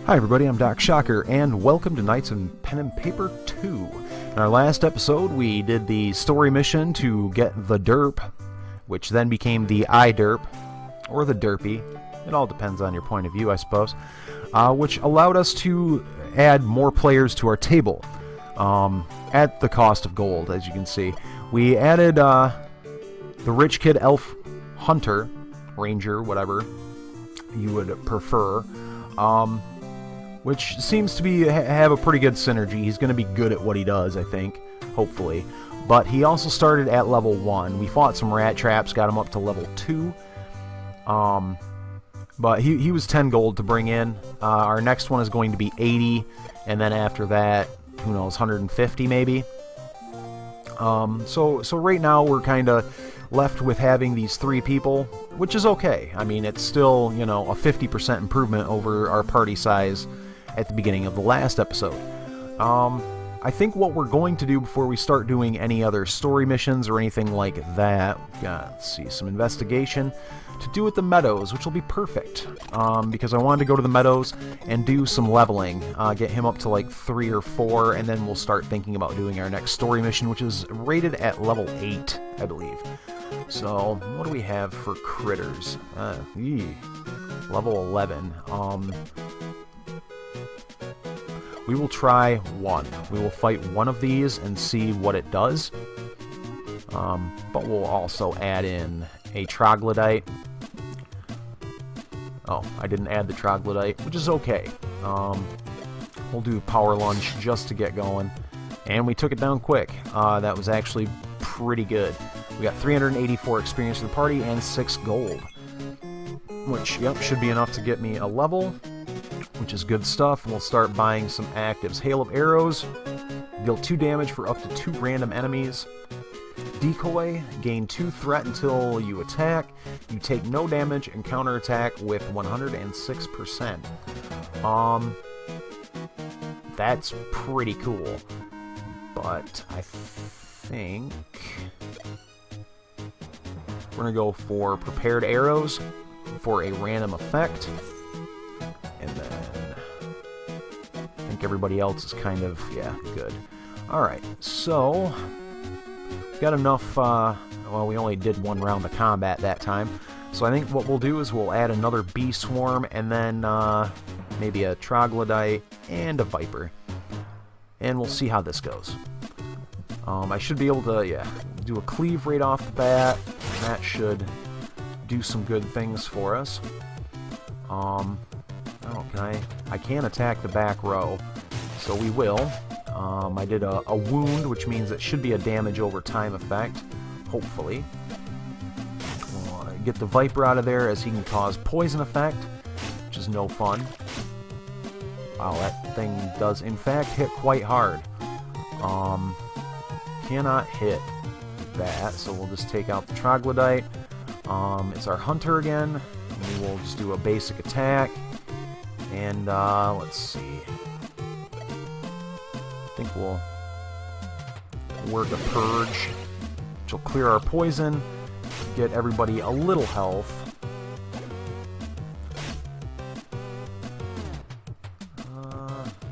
Hi everybody, I'm Doc Shocker, and welcome to Knights in Pen and Paper 2. In our last episode, we did the story mission to get the derp, which then became the iDerp, or the derpy. It all depends on your point of view, I suppose. Which allowed us to add more players to our table, at the cost of gold, as you can see. We added the rich kid elf hunter, ranger, whatever you would prefer, which seems to be have a pretty good synergy. He's going to be good at what he does, I think, hopefully. But he also started at level 1. We fought some rat traps, got him up to level 2. But he was 10 gold to bring in. Our next one is going to be 80, and then after that, who knows, 150 maybe. So right now we're kind of left with having these 3 people, which is okay. I mean, it's still, you know, a 50% improvement over our party size at the beginning of the last episode. I think what we're going to do before we start doing any other story missions or anything like that, we've got, let's see, some investigation to do with the meadows, which will be perfect, because I wanted to go to the meadows and do some leveling, get him up to like 3 or 4, and then we'll start thinking about doing our next story mission, which is rated at level 8, I believe. So, what do we have for critters? Level 11. We will try 1. We will fight one of these and see what it does. But we'll also add in a troglodyte. Oh, I didn't add the troglodyte, which is okay. We'll do power lunge just to get going. And we took it down quick. That was actually pretty good. We got 384 experience to the party and 6 gold. Which, yep, should be enough to get me a level, which is good stuff. And we'll start buying some actives. Hail of Arrows. Deal 2 damage for up to 2 random enemies. Decoy, gain 2 threat until you attack. You take no damage and counterattack with 106%. That's pretty cool. But I think we're going to go for prepared arrows for a random effect. And then I think everybody else is kind of, yeah, good. Alright, so got enough, well, we only did 1 round of combat that time, so I think what we'll do is we'll add another bee swarm, and then maybe a troglodyte and a viper, and we'll see how this goes. I should be able to, yeah, do a cleave right off the bat, and that should do some good things for us. Oh, I can attack the back row, so we will. I did a wound, which means it should be a damage over time effect, hopefully. We'll get the Viper out of there, as he can cause poison effect, which is no fun. Wow, that thing does in fact hit quite hard. Cannot hit that, so we'll just take out the troglodyte. It's our hunter again. We will just do a basic attack, and let's see. I think we'll work a purge, which will clear our poison, get everybody a little health.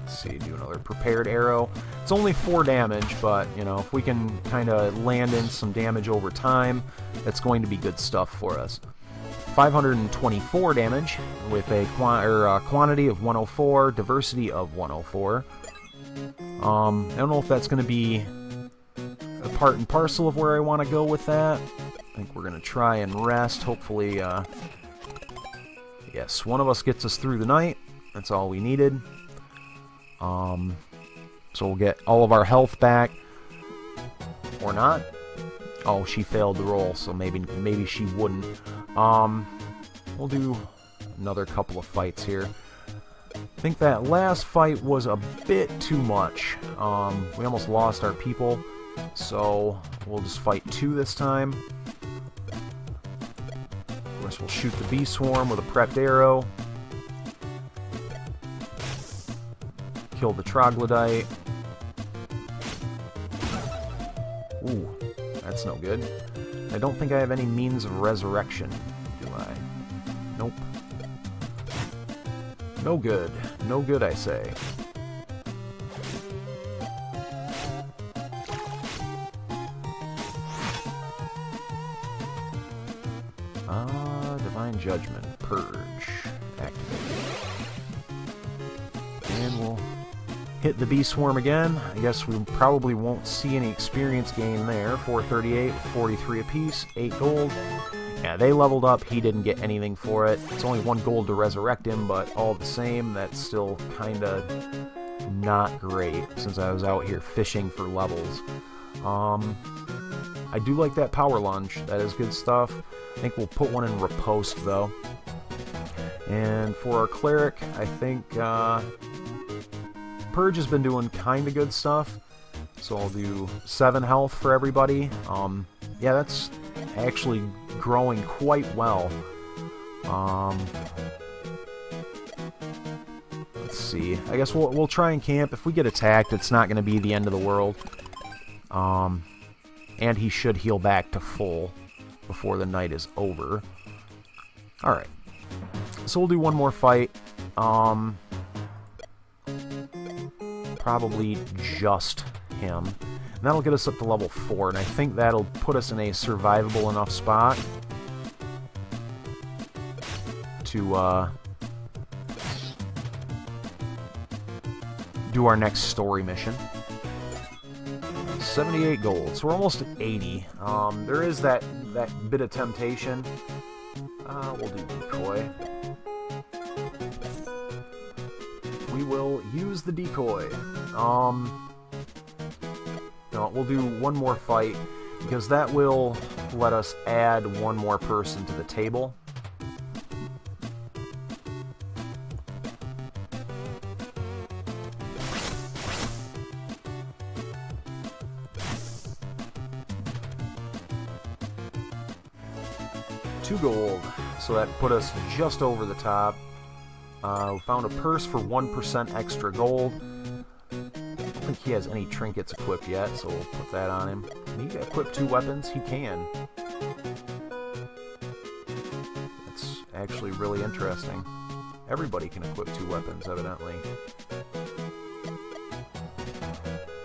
Let's see, do another prepared arrow. It's only 4 damage, but you know, if we can kind of land in some damage over time, that's going to be good stuff for us. 524 damage with a quantity of 104, diversity of 104. I don't know if that's going to be a part and parcel of where I want to go with that. I think we're going to try and rest. Hopefully, yes, one of us gets us through the night. That's all we needed. So we'll get all of our health back. Or not. Oh, she failed the roll, so maybe she wouldn't. We'll do another couple of fights here. I think that last fight was a bit too much. We almost lost our people, so we'll just fight 2 this time. Of course, we'll shoot the bee swarm with a prepped arrow. Kill the troglodyte. Ooh, that's no good. I don't think I have any means of resurrection, do I? Nope. No good. No good, I say. Divine Judgment. Purge. Activate. And we'll hit the Bee Swarm again. I guess we probably won't see any experience gain there. 438, 43 apiece, 8 gold. Yeah, they leveled up. He didn't get anything for it. It's only 1 gold to resurrect him, but all the same, that's still kind of not great since I was out here fishing for levels. I do like that Power Lunge. That is good stuff. I think we'll put one in Riposte, though. And for our Cleric, I think Purge has been doing kind of good stuff. So I'll do 7 health for everybody. Yeah, that's actually growing quite well. Let's see. I guess we'll try and camp. If we get attacked, it's not going to be the end of the world. And he should heal back to full before the night is over. Alright. So we'll do one more fight. Probably just him. And that'll get us up to level 4, and I think that'll put us in a survivable enough spot to do our next story mission. 78 gold, so we're almost at 80. There is that bit of temptation. We'll do decoy. We will use the decoy. No, we'll do one more fight, because that will let us add one more person to the table. $2 gold, so that put us just over the top. We found a purse for 1% extra gold. I don't think he has any trinkets equipped yet, so we'll put that on him. Can he equip 2 weapons? He can. That's actually really interesting. Everybody can equip 2 weapons, evidently.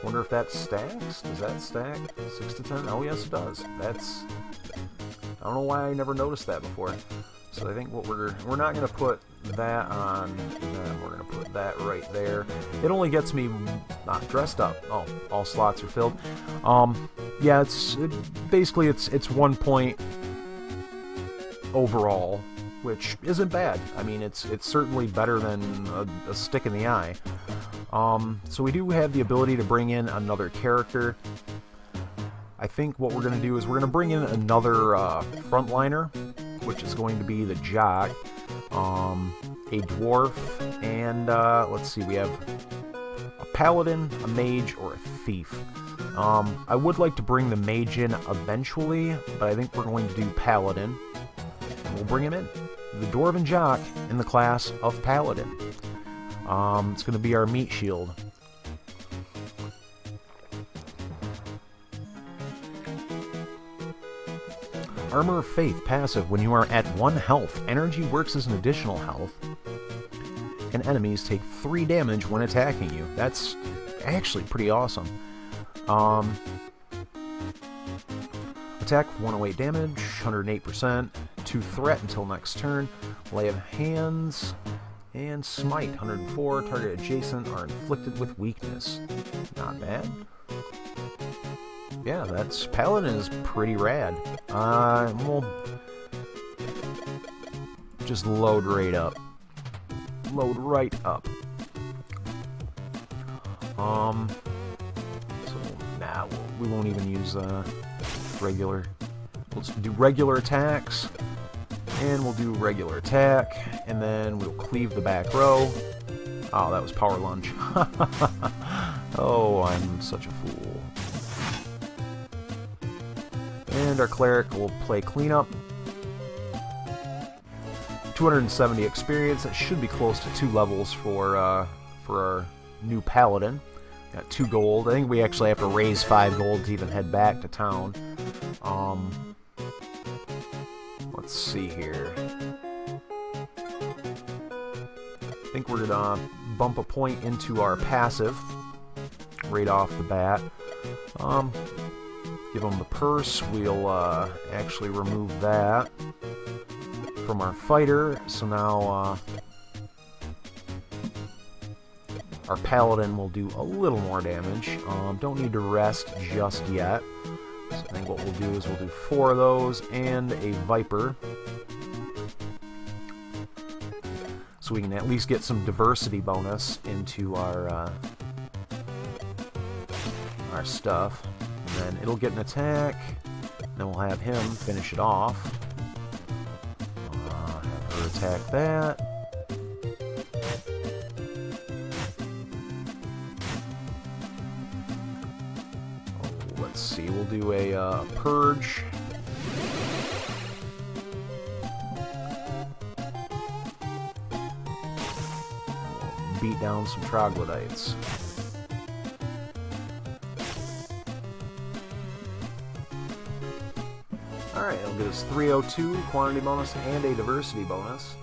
Wonder if that stacks? Does that stack? 6 to 10? Oh, yes, it does. That's... I don't know why I never noticed that before. So I think what we're not going to put that on them. We're going to put that right there. It only gets me dressed up. Oh, all slots are filled. Yeah, basically it's 1 point overall, which isn't bad. I mean, it's certainly better than a stick in the eye. So we do have the ability to bring in another character. I think what we're going to do is we're going to bring in another frontliner, which is going to be the Jock, a Dwarf, and let's see, we have a Paladin, a Mage, or a Thief. I would like to bring the Mage in eventually, but I think we're going to do Paladin, and we'll bring him in. The Dwarven Jock in the class of Paladin. It's going to be our meat shield. Armor of Faith, passive. When you are at 1 health, energy works as an additional health, and enemies take 3 damage when attacking you. That's actually pretty awesome. Attack 108 damage, 108%, 2 threat until next turn, lay of hands, and smite 104. Target adjacent are inflicted with weakness. Not bad. Yeah, that's Paladin is pretty rad. We'll just load right up. Load right up. So nah, we won't even use regular. Let's do regular attacks, and we'll do regular attack, and then we'll cleave the back row. Oh, that was Power Lunge. Oh, I'm such a fool. And our Cleric will play Cleanup. 270 experience. That should be close to 2 levels for our new Paladin. Got 2 gold. I think we actually have to raise 5 gold to even head back to town. Let's see here. think we're gonna bump a point into our passive right off the bat. Give them the purse. We'll actually remove that from our fighter. So now our paladin will do a little more damage. Don't need to rest just yet. So I think what we'll do is we'll do 4 of those and a viper. So we can at least get some diversity bonus into our stuff. And then it'll get an attack. Then we'll have him finish it off. Have her attack that. Let's see, we'll do a purge. We'll beat down some troglodytes. Alright, it'll get us 302, quantity bonus, and a diversity bonus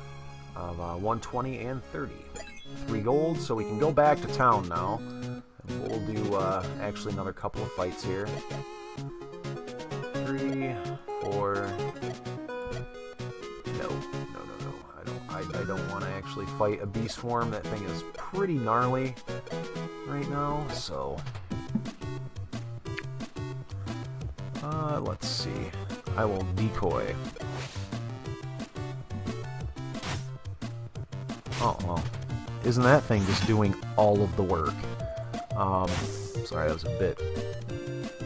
of 120 and 30. 3 gold, so we can go back to town now. We'll do actually another couple of fights here. 3, 4. No. I don't want to actually fight a beast form. That thing is pretty gnarly right now. So, let's see. I will decoy. Oh well, isn't that thing just doing all of the work? Sorry, that was a bit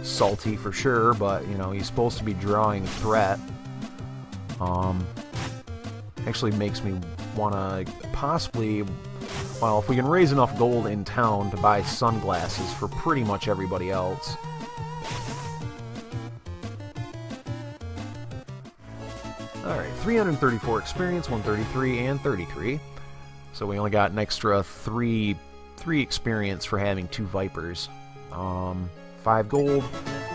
salty for sure, but, you know, he's supposed to be drawing threat. Actually makes me want to possibly, well, if we can raise enough gold in town to buy sunglasses for pretty much everybody else. Alright, 334 experience, 133, and 33. So we only got an extra 3 experience for having 2 vipers. 5 gold,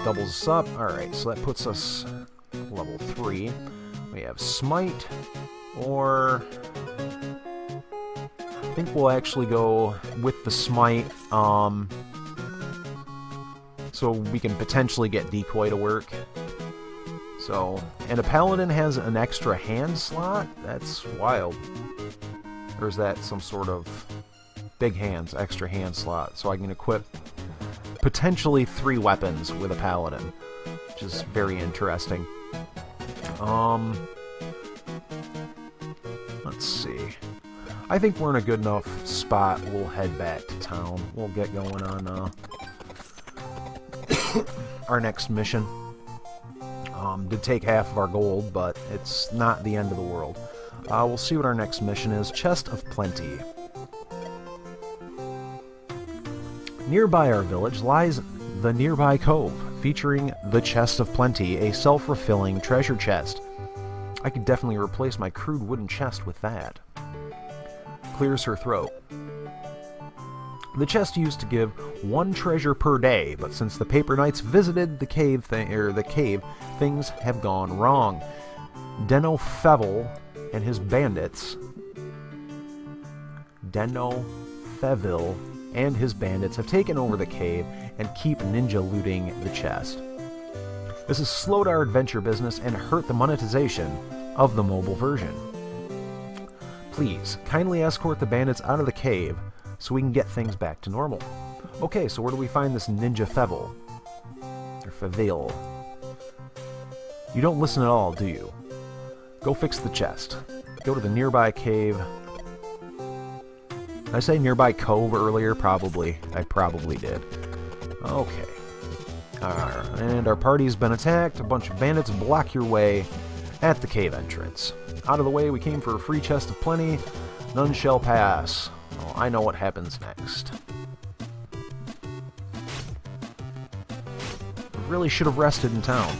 doubles us up. Alright, so that puts us level 3. We have smite, or I think we'll actually go with the smite, so we can potentially get decoy to work. So, and a paladin has an extra hand slot? That's wild. Or is that some sort of big hands, extra hand slot? So I can equip potentially 3 weapons with a paladin, which is very interesting. Let's see. I think we're in a good enough spot. We'll head back to town. We'll get going on our next mission. Did take half of our gold, but it's not the end of the world. We'll see what our next mission is. Chest of Plenty. Nearby our village lies the nearby cove, featuring the Chest of Plenty, a self-refilling treasure chest. I could definitely replace my crude wooden chest with that. Clears her throat. The chest used to give 1 treasure per day, but since the Paper Knights visited the cave, things have gone wrong. Denofevil and his bandits. Denofevil and his bandits have taken over the cave and keep ninja looting the chest. This has slowed our adventure business and hurt the monetization of the mobile version. Please, kindly escort the bandits out of the cave so we can get things back to normal. Okay, so where do we find this ninja Fevil? Or Fevil? You don't listen at all, do you? Go fix the chest. Go to the nearby cave. Did I say nearby cove earlier? Probably. I probably did. Okay. And our party's been attacked. A bunch of bandits block your way at the cave entrance. Out of the way, we came for a free chest of plenty. None shall pass. Oh, I know what happens next. Really should have rested in town.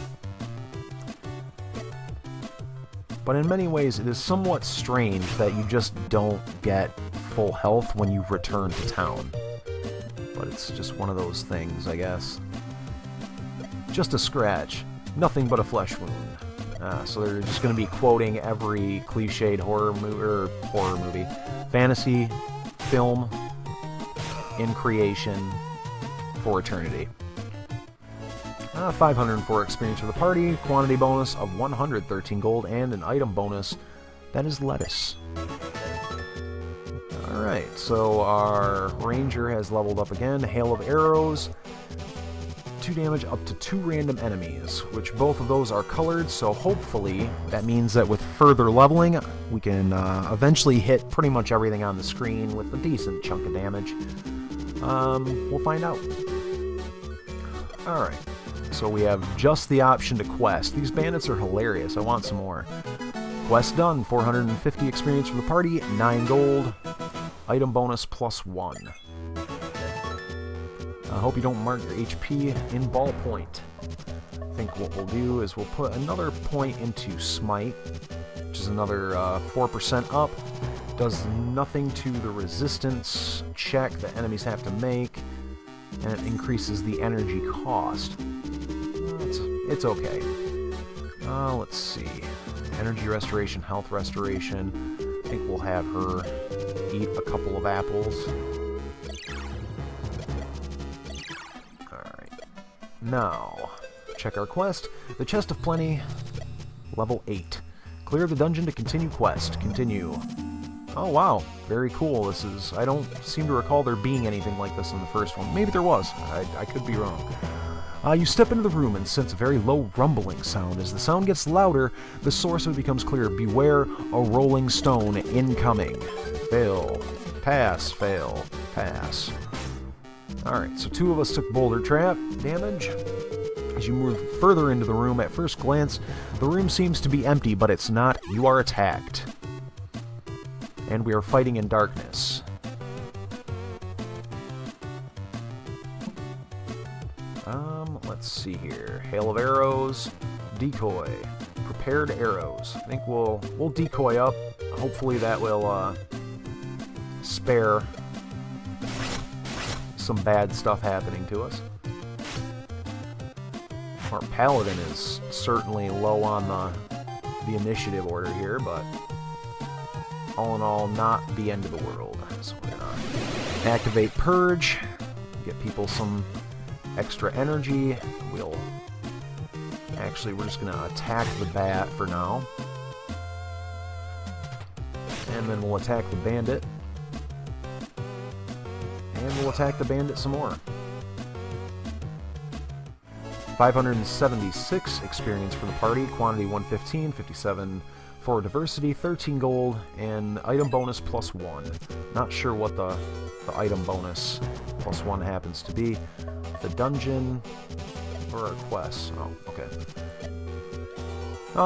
But in many ways, it is somewhat strange that you just don't get full health when you return to town. But it's just one of those things, I guess. Just a scratch. Nothing but a flesh wound. So they're just going to be quoting every cliched horror movie, fantasy film in creation for eternity. 504 experience for the party, quantity bonus of 113 gold, and an item bonus that is lettuce. Alright, so our ranger has leveled up again. Hail of arrows, 2 damage up to 2 random enemies, which both of those are colored, so hopefully that means that with further leveling we can eventually hit pretty much everything on the screen with a decent chunk of damage. We'll find out. Alright, so we have just the option to quest. These bandits are hilarious, I want some more. Quest done, 450 experience for the party, 9 gold, item bonus +1. I hope you don't mark your HP in ballpoint. I think what we'll do is we'll put another point into Smite, which is another 4% up. Does nothing to the resistance check that enemies have to make, and it increases the energy cost. It's okay. Let's see. Energy restoration, health restoration. I think we'll have her eat a couple of apples. Now, check our quest. The Chest of Plenty, level 8. Clear the dungeon to continue quest. Continue. Oh wow, very cool. This is... I don't seem to recall there being anything like this in the first one. Maybe there was. I could be wrong. You step into the room and sense a very low rumbling sound. As the sound gets louder, the source of it becomes clear. Beware a rolling stone incoming. Fail. Pass. Fail. Pass. Alright, so 2 of us took boulder trap damage. As you move further into the room, at first glance, the room seems to be empty, but it's not. You are attacked. And we are fighting in darkness. Let's see here. Hail of arrows, decoy, prepared arrows. I think we'll decoy up. Hopefully that will spare some bad stuff happening to us. Our paladin is certainly low on the initiative order here, but all in all, not the end of the world. So we're gonna activate Purge, get people some extra energy. We're just gonna attack the bat for now, and then we'll attack the bandit. And we'll attack the bandit some more. 576 experience for the party, quantity 115, 57 for diversity, 13 gold, and item bonus +1. Not sure what the item bonus +1 happens to be. The dungeon or a quest. Oh, okay.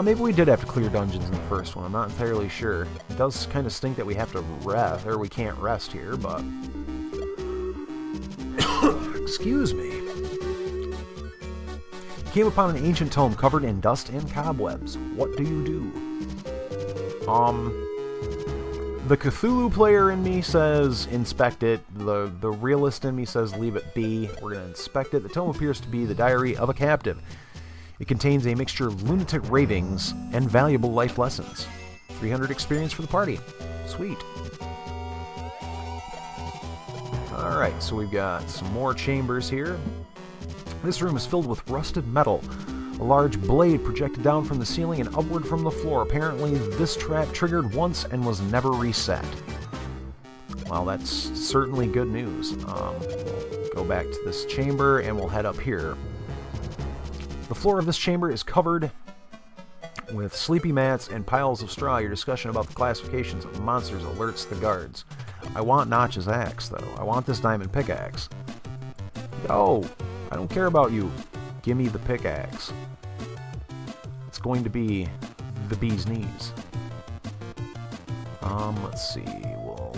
Maybe we did have to clear dungeons in the first one. I'm not entirely sure. It does kind of stink that we have to rest, or we can't rest here, but... Excuse me. Came upon an ancient tome covered in dust and cobwebs. What do you do? The Cthulhu player in me says inspect it. The realist in me says leave it be. We're going to inspect it. The tome appears to be the diary of a captive. It contains a mixture of lunatic ravings and valuable life lessons. 300 experience for the party. Sweet. Alright, so we've got some more chambers here. This room is filled with rusted metal. A large blade projected down from the ceiling and upward from the floor. Apparently, this trap triggered once and was never reset. Well, that's certainly good news. We'll go back to this chamber and we'll head up here. The floor of this chamber is covered with sleepy mats and piles of straw. Your discussion about the classifications of monsters alerts the guards. I want Notch's axe, though. I want this diamond pickaxe. Yo, I don't care about you. Give me the pickaxe. It's going to be the bee's knees. Let's see. We'll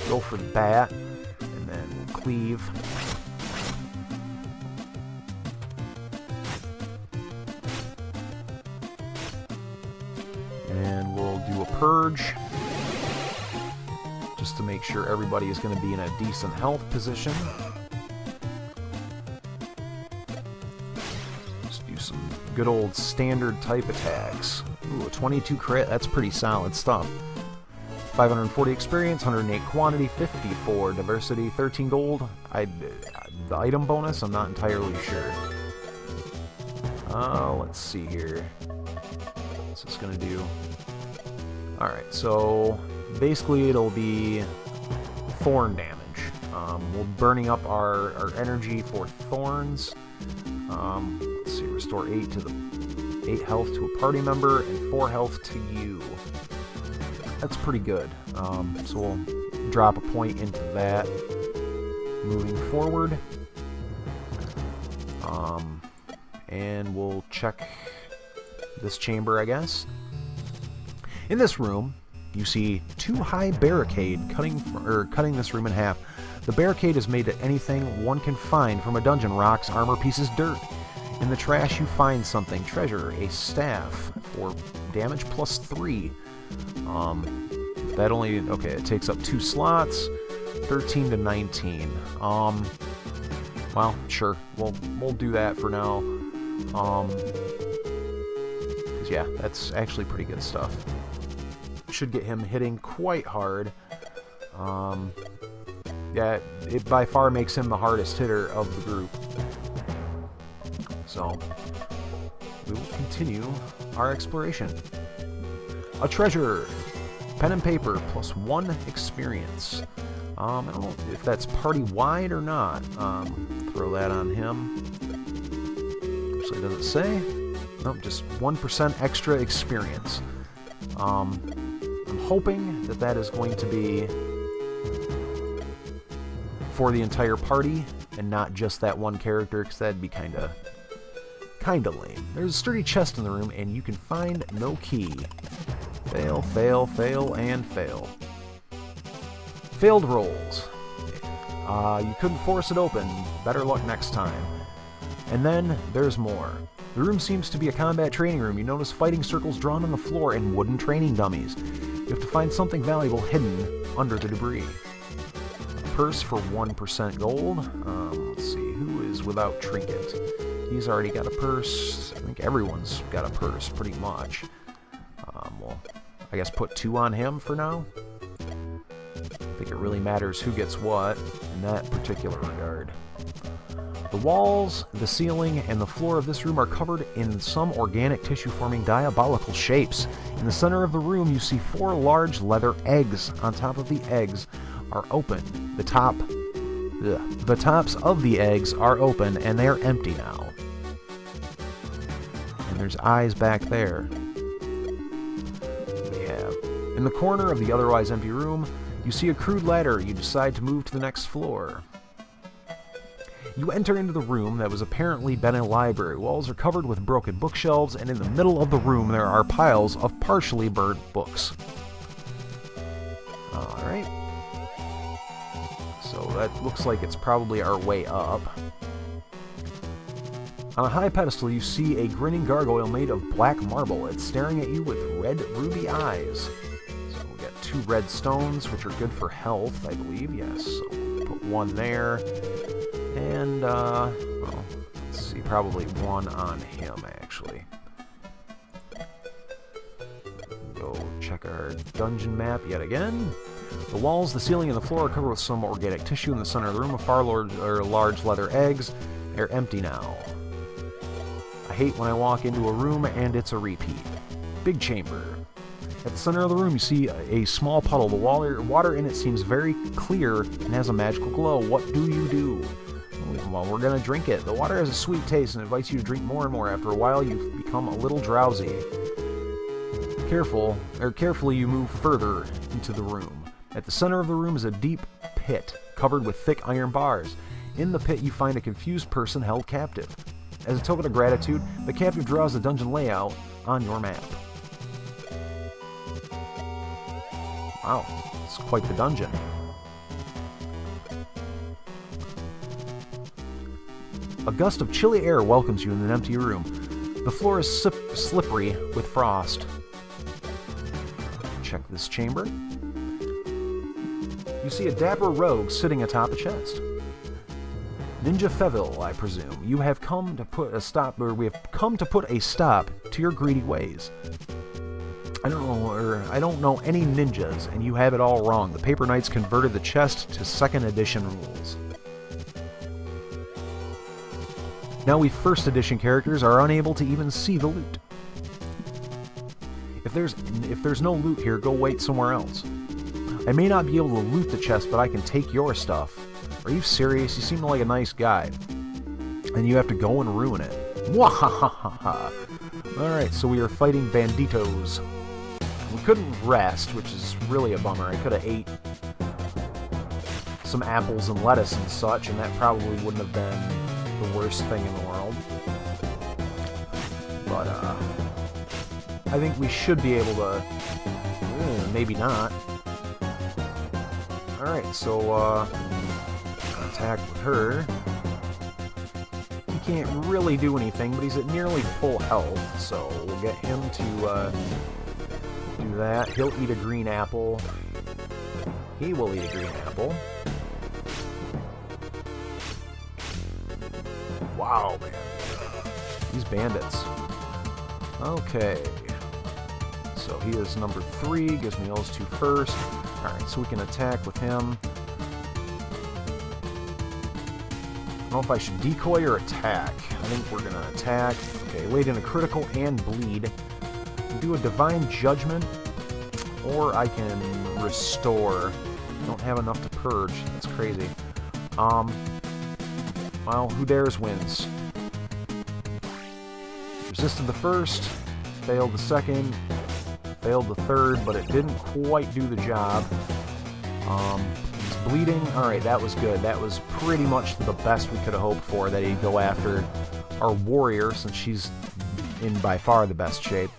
go for the bat, and then we'll cleave. And we'll do a purge, just to make sure everybody is going to be in a decent health position. Just do some good old standard type attacks. Ooh, a 22 crit, that's pretty solid stuff. 540 experience, 108 quantity, 54 diversity, 13 gold. The item bonus, I'm not entirely sure. Let's see here. What's this gonna do? Alright, so basically it'll be thorn damage. We're burning up our energy for thorns. Let's see, restore 8 to the 8 health to a party member and 4 health to you. That's pretty good. So we'll drop a point into that moving forward. And we'll check this chamber, I guess. In this room, you see 2 high barricade cutting this room in half. The barricade is made of anything one can find from a dungeon: rocks, armor pieces, dirt. In the trash you find something: treasure, a staff for damage plus 3. That only, okay, it takes up 2 slots, 13 to 19. Well, sure, we'll do that for now. 'Cause yeah, that's actually pretty good stuff. Should get him hitting quite hard. Yeah, it by far makes him the hardest hitter of the group. So, we will continue our exploration. A treasure! Pen and paper, plus 1 experience. I don't know if that's party-wide or not. Throw that on him. Actually, does it say? Nope, just 1% extra experience. I'm hoping that that is going to be for the entire party and not just that one character, because that'd be kind of lame. There's a sturdy chest in the room, and you can find no key. Fail, fail, fail, and fail. Failed rolls. You couldn't force it open. Better luck next time. And then there's more. The room seems to be a combat training room. You notice fighting circles drawn on the floor and wooden training dummies. You have to find something valuable hidden under the debris. A purse for 1% gold. Let's see, who is without trinket? He's already got a purse. I think everyone's got a purse, pretty much. Well, I guess put 2 on him for now. I think it really matters who gets what in that particular regard. The walls, the ceiling, and the floor of this room are covered in some organic tissue forming diabolical shapes. In the center of the room, you see 4 large leather eggs. On top of the eggs are open. The tops of the eggs are open, and they are empty now. And there's eyes back there. We have, in the corner of the otherwise empty room, you see a crude ladder. You decide to move to the next floor. You enter into the room that was apparently been a library. Walls are covered with broken bookshelves, and in the middle of the room there are piles of partially burned books. Alright. So that looks like it's probably our way up. On a high pedestal you see a grinning gargoyle made of black marble. It's staring at you with red ruby eyes. So we got 2 red stones, which are good for health, I believe. Yes, so we'll put 1 there. And, well, let's see, probably 1 on him, actually. Go check our dungeon map yet again. The walls, the ceiling, and the floor are covered with some organic tissue. In the center of the room, large leather eggs. They're empty now. I hate when I walk into a room and it's a repeat. Big chamber. At the center of the room, you see a small puddle. The water in it seems very clear and has a magical glow. What do you do? Well, we're going to drink it. The water has a sweet taste and invites you to drink more and more. After a while, you become a little drowsy. Carefully you move further into the room. At the center of the room is a deep pit covered with thick iron bars. In the pit, you find a confused person held captive. As a token of gratitude, the captive draws the dungeon layout on your map. Wow, it's quite the dungeon. A gust of chilly air welcomes you in an empty room. The floor is slippery with frost. Check this chamber. You see a dapper rogue sitting atop a chest. Ninja Fevil, I presume. You have come to put a stop, or we have come to put a stop to your greedy ways. I don't know any ninjas, and you have it all wrong. The Paper Knights converted the chest to 2nd edition rules. Now we 1st edition characters are unable to even see the loot. If there's no loot here, go wait somewhere else. I may not be able to loot the chest, but I can take your stuff. Are you serious? You seem like a nice guy. And you have to go and ruin it. Mwahahaha. Alright, so we are fighting banditos. We couldn't rest, which is really a bummer. I could have ate some apples and lettuce and such, and that probably wouldn't have been the worst thing in the world. But, I think we should be able to... maybe not. Alright, so, attack with her. He can't really do anything, but he's at nearly full health, so we'll get him to, do that. He'll eat a green apple. He will eat a green apple. Wow, man. These bandits. Okay. So he is number 3. Gives me those 2 first. Alright, so we can attack with him. I don't know if I should decoy or attack. I think we're going to attack. Okay, laid in a critical and bleed. Do a Divine Judgment, or I can restore. I don't have enough to purge. That's crazy. Well, who dares wins. Resisted the first, failed the second, failed the third, but it didn't quite do the job. He's bleeding. Alright, that was good. That was pretty much the best we could have hoped for, that he'd go after our warrior, since she's in by far the best shape.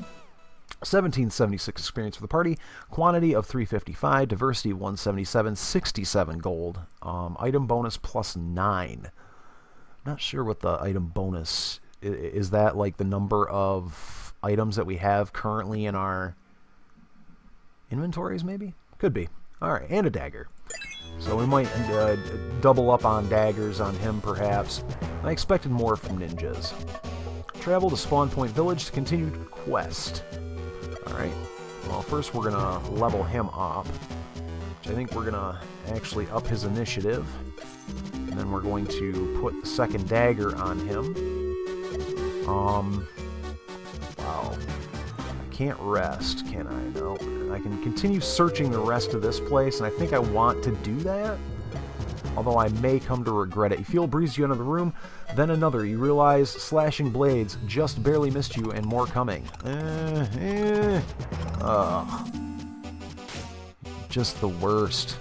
1776 experience for the party, quantity of 355, diversity 177, 67 gold, item bonus plus 9. Not sure what the item bonus is. That like the number of items that we have currently in our inventories, maybe? Could be. Alright, and a dagger. So we might double up on daggers on him, perhaps. I expected more from ninjas. Travel to Spawn Point Village to continue the quest. Alright, well first we're going to level him up, which I think we're going to actually up his initiative, and then we're going to put the 2nd dagger on him. Wow, I can't rest, can I? No, I can continue searching the rest of this place, and I think I want to do that, although I may come to regret it. You feel a breeze you enter the room, then another. You realize slashing blades just barely missed you, and more coming. Just the worst.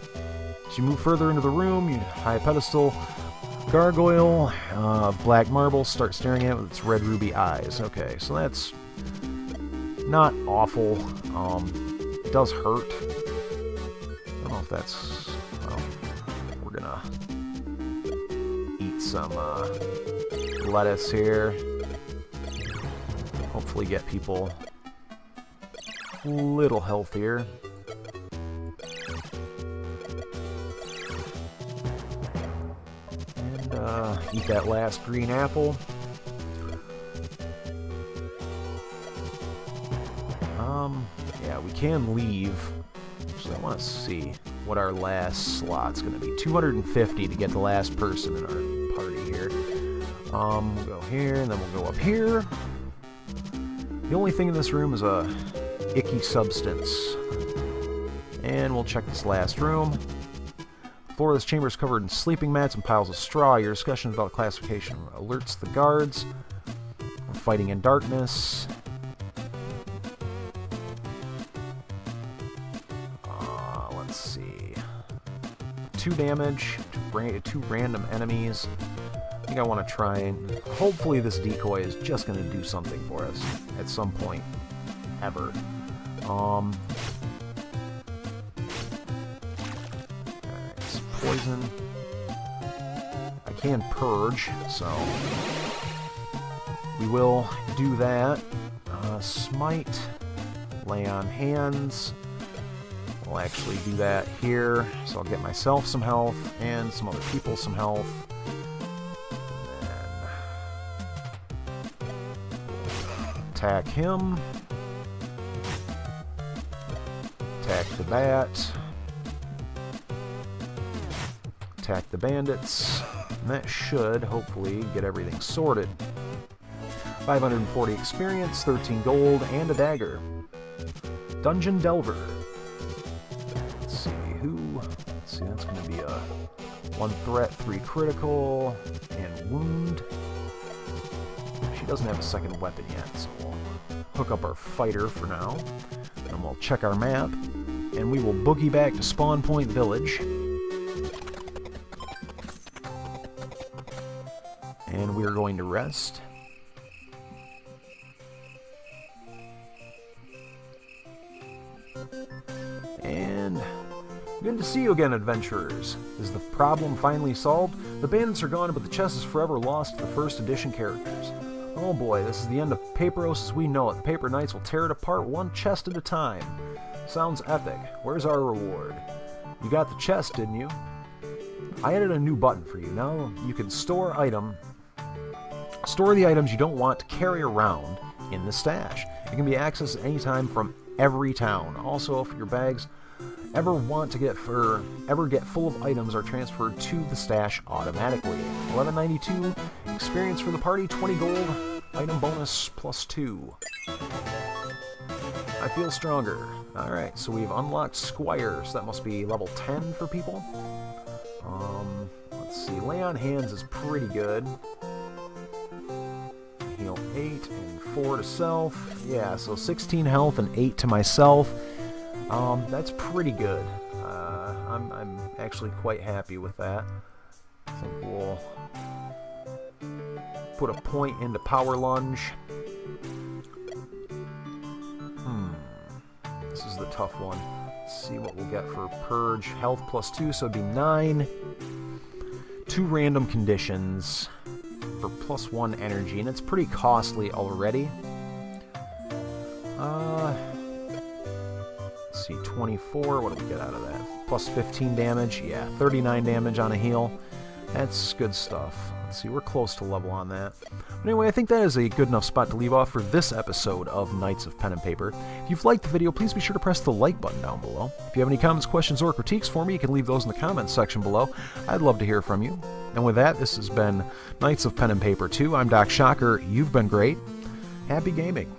As you move further into the room, you high pedestal gargoyle of black marble start staring at it with its red ruby eyes. Okay, so that's not awful. It does hurt. I don't know if that's... Well, we're gonna eat some lettuce here. Hopefully get people a little healthier. And eat that last green apple. Yeah, we can leave. So I want to see what our last slot's going to be. 250 to get the last person in our party here. We'll go here, and then we'll go up here. The only thing in this room is a icky substance. And we'll check this last room. The floor of this chamber is covered in sleeping mats and piles of straw. Your discussion about classification alerts the guards. We're fighting in darkness. Let's see. 2 damage to 2 random enemies. I think I want to try and... Hopefully this decoy is just going to do something for us at some point. Ever. Alright, poison. I can purge, so we will do that. Smite. Lay on hands. We'll actually do that here, so I'll get myself some health and some other people some health. And then attack him. Attack the bat. Attack the bandits. And that should, hopefully, get everything sorted. 540 experience, 13 gold, and a dagger. Dungeon Delver. Let's see, let's see, that's going to be a 1 threat, 3 critical, and wound. She doesn't have a second weapon yet, so we'll hook up our fighter for now. And we'll check our map, and we will boogie back to Spawn Point Village. And we are going to rest. And good to see you again, adventurers. Is the problem finally solved? The bandits are gone, but the chest is forever lost to the first edition characters. Oh boy, this is the end of Paperos as we know it. The Paper Knights will tear it apart one chest at a time. Sounds epic. Where's our reward? You got the chest, didn't you? I added a new button for you. Now you can store the items you don't want to carry around in the stash. It can be accessed at any time from every town. Also, if your bags ever get full of items are transferred to the stash automatically. 1192 experience for the party, 20 gold, item bonus +2. I feel stronger. Alright, so we've unlocked Squires. That must be level 10 for people. Let's see, Lay on Hands is pretty good. Heal 8 and 4 to self. Yeah, so 16 health and 8 to myself. That's pretty good. I'm actually quite happy with that. I think we'll put a point into Power Lunge. This is the tough one. Let's see what we'll get for Purge. Health +2, so it'd be 9. 2 random conditions for +1 energy, and it's pretty costly already. Let's see, 24, what do we get out of that? +15 damage, yeah, 39 damage on a heal. That's good stuff. Let's see, we're close to level on that. But anyway, I think that is a good enough spot to leave off for this episode of Knights of Pen and Paper. If you've liked the video, please be sure to press the like button down below. If you have any comments, questions, or critiques for me, you can leave those in the comments section below. I'd love to hear from you. And with that, this has been Knights of Pen and Paper 2. I'm Doc Shocker. You've been great. Happy gaming.